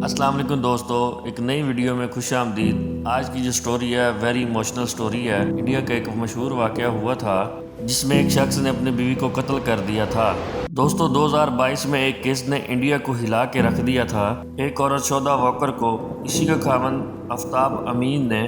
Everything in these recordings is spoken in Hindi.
अस्सलाम वालेकुम दोस्तों, एक नई वीडियो में खुश आमदीद। आज की जो स्टोरी है वेरी इमोशनल स्टोरी है। इंडिया का एक मशहूर वाक़या हुआ था जिसमें एक शख्स ने अपनी बीवी को कत्ल कर दिया था। दोस्तों 2022 में एक केस ने इंडिया को हिला के रख दिया था। एक औरत शोधा वॉकर को इसी का खामन आफ्ताब अमीन ने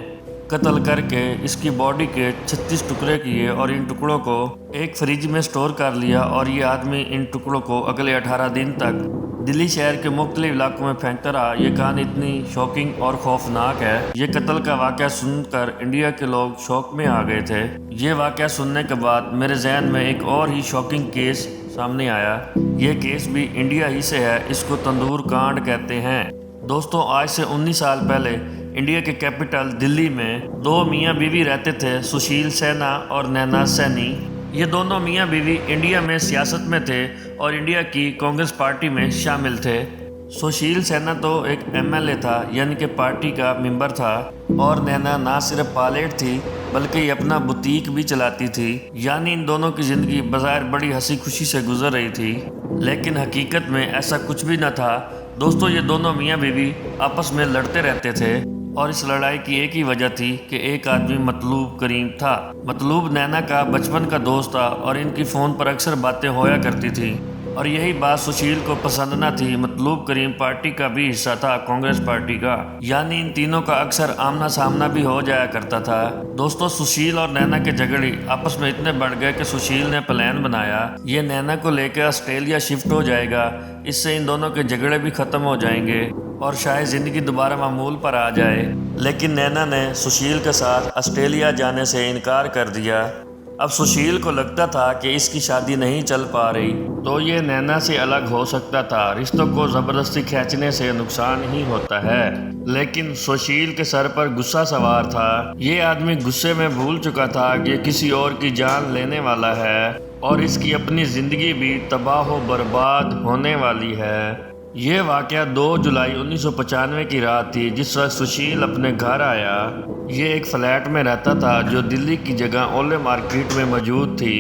कत्ल करके इसकी बॉडी के 36 टुकड़े किए और इन टुकड़ों को एक फ्रिज में स्टोर कर लिया और ये आदमी इन टुकड़ों को अगले 18 दिन तक दिल्ली शहर के मुख्तलिफ इलाकों में फेंकता रहा। ये कहानी इतनी शॉकिंग और खौफनाक है। ये कत्ल का वाक़या सुनकर इंडिया के लोग शौक में आ गए थे। ये वाक़या सुनने के बाद मेरे जहन में एक और ही शॉकिंग केस सामने आया। ये केस भी इंडिया ही से है। इसको तंदूर कांड कहते हैं। दोस्तों आज से 19 साल पहले इंडिया के कैपिटल दिल्ली में दो मियाँ बीवी रहते थे, सुशील सैना और नैना सैनी। ये दोनों मियाँ बीवी इंडिया में सियासत में थे और इंडिया की कांग्रेस पार्टी में शामिल थे। सुशील सैना तो एक एमएलए था, यानी कि पार्टी का मेंबर था, और नैना ना सिर्फ पायलट थी बल्कि ये अपना बुटीक भी चलाती थी। यानी इन दोनों की ज़िंदगी बज़ाहिर बड़ी हंसी खुशी से गुजर रही थी, लेकिन हकीकत में ऐसा कुछ भी न था। दोस्तों ये दोनों मियाँ बीवी आपस में लड़ते रहते थे और इस लड़ाई की एक ही वजह थी कि एक आदमी मतलूब करीम था। मतलूब नैना का बचपन का दोस्त था और इनकी फ़ोन पर अक्सर बातें होया करती थी और यही बात सुशील को पसंद न थी। मतलूब करीम पार्टी का भी हिस्सा था, कांग्रेस पार्टी का, यानी इन तीनों का अक्सर आमना सामना भी हो जाया करता था। दोस्तों सुशील और नैना के झगड़े आपस में इतने बढ़ गए कि सुशील ने प्लान बनाया ये नैना को लेकर ऑस्ट्रेलिया शिफ्ट हो जाएगा। इससे इन दोनों के झगड़े भी खत्म हो जाएंगे और शायद ज़िंदगी दोबारा मामूल पर आ जाए। लेकिन नैना ने सुशील के साथ ऑस्ट्रेलिया जाने से इनकार कर दिया। अब सुशील को लगता था कि इसकी शादी नहीं चल पा रही तो ये नैना से अलग हो सकता था। रिश्तों को ज़बरदस्ती खींचने से नुकसान ही होता है। लेकिन सुशील के सर पर गुस्सा सवार था। ये आदमी गुस्से में भूल चुका था कि ये किसी और की जान लेने वाला है और इसकी अपनी ज़िंदगी भी तबाह व बर्बाद होने वाली है। ये वाक़या 2 जुलाई 1995 की रात थी जिस वक्त सुशील अपने घर आया। ये एक फ्लैट में रहता था जो दिल्ली की जगह ओले मार्केट में मौजूद थी।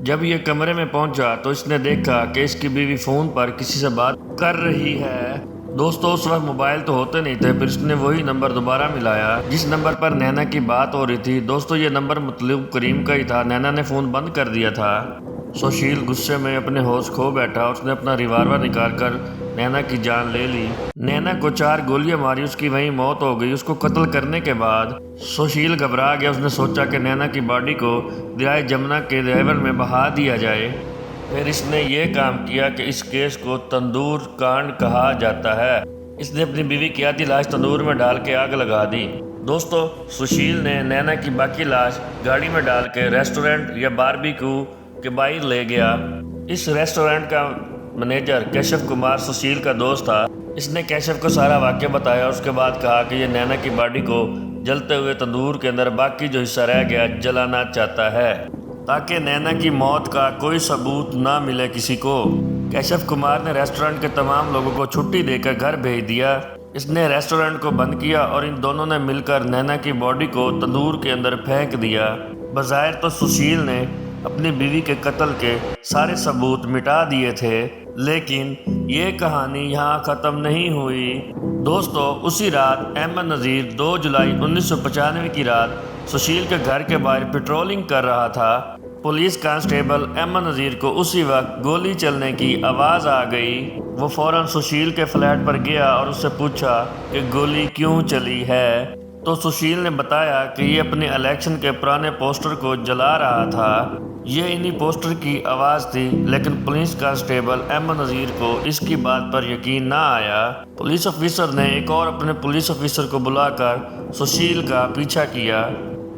जब ये कमरे में पहुंचा तो इसने देखा कि इसकी बीवी फ़ोन पर किसी से बात कर रही है। दोस्तों उस वक्त मोबाइल तो होते नहीं थे, फिर इसने वही नंबर दोबारा मिलाया जिस नंबर पर नैना की बात हो रही थी। दोस्तों ये नंबर मतलूब करीम का ही था। नैना ने फ़ोन बंद कर दिया था। सुशील गुस्से में अपने होश खो बैठा। उसने अपना रिवाल्वर निकालकर नैना की जान ले ली। नैना को 4 गोलियां मारी, उसकी वहीं मौत हो गई। उसको कत्ल करने के बाद सुशील घबरा गया। उसने सोचा कि नैना की बॉडी को दरियाए जमुना के रिवर में बहा दिया जाए। फिर इसने ये काम किया कि इस केस को तंदूर कांड कहा जाता है। इसने अपनी बीवी की आधी लाश तंदूर में डाल के आग लगा दी। दोस्तों सुशील ने नैना की बाकी लाश गाड़ी में डाल के रेस्टोरेंट या बारबेक्यू के बाहर ले गया। इस रेस्टोरेंट का मैनेजर केशव कुमार सुशील का दोस्त था। इसने केशव को सारा वाक़या बताया। उसके बाद कहा कि ये नैना की बॉडी को जलते हुए तंदूर के अंदर बाकी जो हिस्सा रह गया जलाना चाहता है ताकि नैना की मौत का कोई सबूत ना मिले किसी को। केशव कुमार ने रेस्टोरेंट के तमाम लोगों को छुट्टी देकर घर भेज दिया। इसने रेस्टोरेंट को बंद किया और इन दोनों ने मिलकर नैना की बॉडी को तंदूर के अंदर फेंक दिया। बज़ाहिर तो सुशील ने अपनी बीवी के कत्ल के सारे सबूत मिटा दिए थे, लेकिन ये कहानी यहाँ ख़त्म नहीं हुई। दोस्तों उसी रात अहमद नज़ीर 2 जुलाई 1995 की रात सुशील के घर के बाहर पेट्रोलिंग कर रहा था। पुलिस कांस्टेबल अहमद नज़ीर को उसी वक्त गोली चलने की आवाज़ आ गई। वो फ़ौरन सुशील के फ्लैट पर गया और उससे पूछा कि गोली क्यों चली है। तो सुशील ने बताया कि ये अपने इलेक्शन के पुराने पोस्टर को जला रहा था। ये इन्हीं पोस्टर की आवाज़ थी। लेकिन पुलिस कांस्टेबल अहमद नज़ीर को इसकी बात पर यकीन ना आया। पुलिस ऑफिसर ने एक और अपने पुलिस ऑफिसर को बुलाकर सुशील का पीछा किया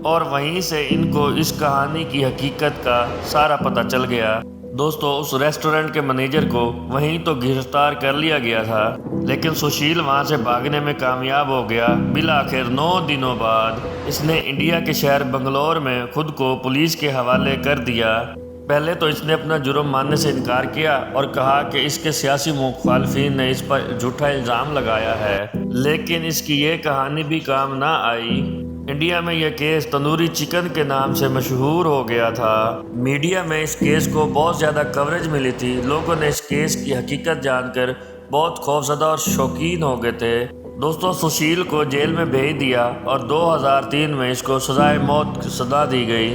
और वहीं से इनको इस कहानी की हकीकत का सारा पता चल गया। दोस्तों उस रेस्टोरेंट के मैनेजर को वहीं तो गिरफ्तार कर लिया गया था, लेकिन सुशील वहां से भागने में कामयाब हो गया। बिलाखिर 9 दिनों बाद इसने इंडिया के शहर बंगलौर में खुद को पुलिस के हवाले कर दिया। पहले तो इसने अपना जुर्म मानने से इनकार किया और कहा कि इसके सियासी मुखालफिन ने इस पर झूठा इल्ज़ाम लगाया है, लेकिन इसकी ये कहानी भी काम ना आई। इंडिया में यह केस तंदूरी चिकन के नाम से मशहूर हो गया था। मीडिया में इस केस को बहुत ज़्यादा कवरेज मिली थी। लोगों ने इस केस की हकीकत जानकर बहुत खौफजदा और शौकीन हो गए थे। दोस्तों, सुशील को जेल में भेज दिया और 2003 में इसको सजाए मौत की सजा दी गई।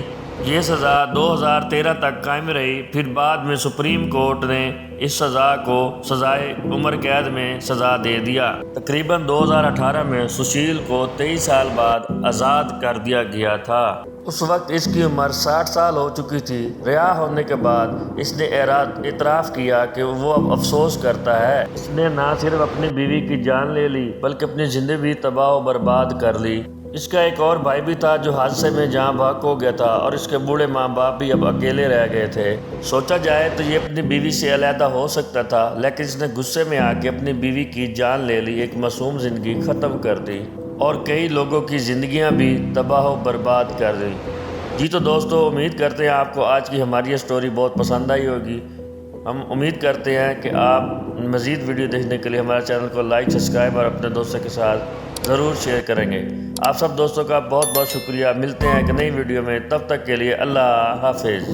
ये सज़ा 2013 तक कायम रही। फिर बाद में सुप्रीम कोर्ट ने इस सज़ा को सजाए उम्र कैद में सज़ा दे दिया। तकरीबन 2018 में सुशील को 23 साल बाद आज़ाद कर दिया गया था। उस वक्त इसकी उम्र 60 साल हो चुकी थी। रिहा होने के बाद इसने इतराफ़ किया कि वो अब अफसोस करता है। इसने ना सिर्फ अपनी बीवी की जान ले ली बल्कि अपनी ज़िंदगी भी तबाह व बर्बाद कर ली। इसका एक और भाई भी था जो हादसे में जाँ बहक हो गया था और इसके बूढ़े माँ बाप भी अब अकेले रह गए थे। सोचा जाए तो ये अपनी बीवी से अलहदा हो सकता था, लेकिन इसने गुस्से में आके अपनी बीवी की जान ले ली, एक मासूम ज़िंदगी ख़त्म कर दी और कई लोगों की ज़िंदगियां भी तबाह व बर्बाद कर दी। जी तो दोस्तों, उम्मीद करते हैं आपको आज की हमारी ये स्टोरी बहुत पसंद आई होगी। हम उम्मीद करते हैं कि आप मज़ीद वीडियो देखने के लिए हमारे चैनल को लाइक, सब्सक्राइब और अपने दोस्तों के साथ ज़रूर शेयर करेंगे। आप सब दोस्तों का बहुत बहुत शुक्रिया। मिलते हैं एक नई वीडियो में, तब तक के लिए अल्लाह हाफिज़।